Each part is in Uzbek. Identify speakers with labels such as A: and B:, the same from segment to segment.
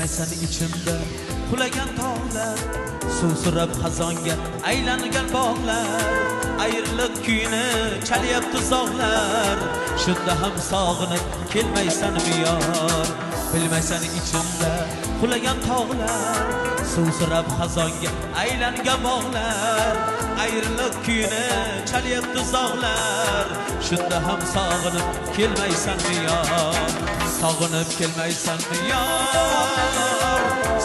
A: bilmaysan ichimda qulagan tog'lar, suvsirab xazonga aylangan bog'lar, ayriliq kuyini chalyapti zog'lar. Shunda ham sog'inib kelmaysanmi yor? Bilmaysan ichimda qulagan tog'lar, suvsirab xazonga aylangan bog'lar, ayriliq kuyini chalyapti zog'lar. Shunda ham sog'inib kelmaysanmi yor? Sog'inib kelmaysanmi yor?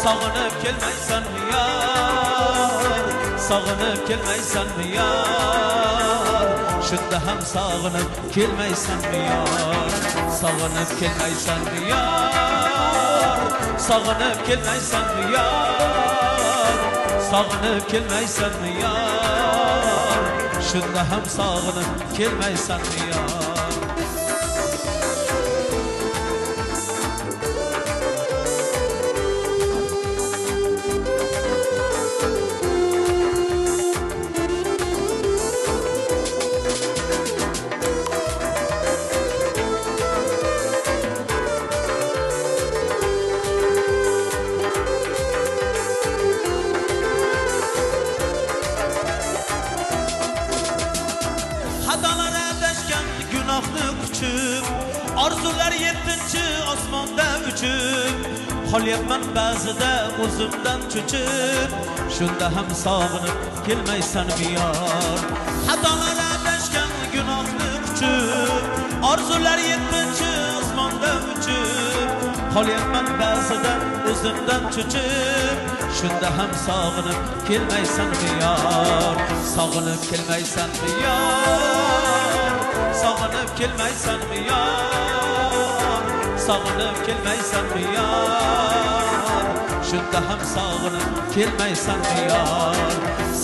A: Sog'inib kelmaysanmi yor? Sog'inib kelmaysanmi yor? Shunda ham sog'inib kelmaysanmi yor? Sog'inib kelmaysanmi yor? Sog'inib kelmaysanmi yor? Sog'inib kelmaysanmi yor? Shunda ham sog'inib kelmaysanmi yor?
B: Orzular yettinchi osmonda uchib, qolyapman ba'zida o'zimdan cho'chib. Shunda ham sog'inib kelmaysanmi yor? Xatolar adashgan gunohni quchib, orzular yettinchi osmonda uchib, qolyapman ba'zida o'zimdan cho'chib. Shunda ham sog'inib kelmaysanmi yor? Sog'inib kelmaysanmi yor? Sog'inib kelmaysanmi yor? Sog'inib kelmaysanmi yor? Shunda ham sog'inib kelmaysanmi yor?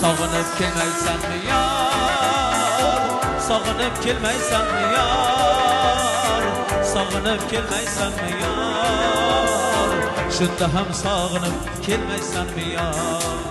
B: Sog'inib kelmaysanmi yor? Sog'inib kelmaysanmi yor? Sog'inib kelmaysanmi yor? Shunda ham sog'inib kelmaysanmi yor?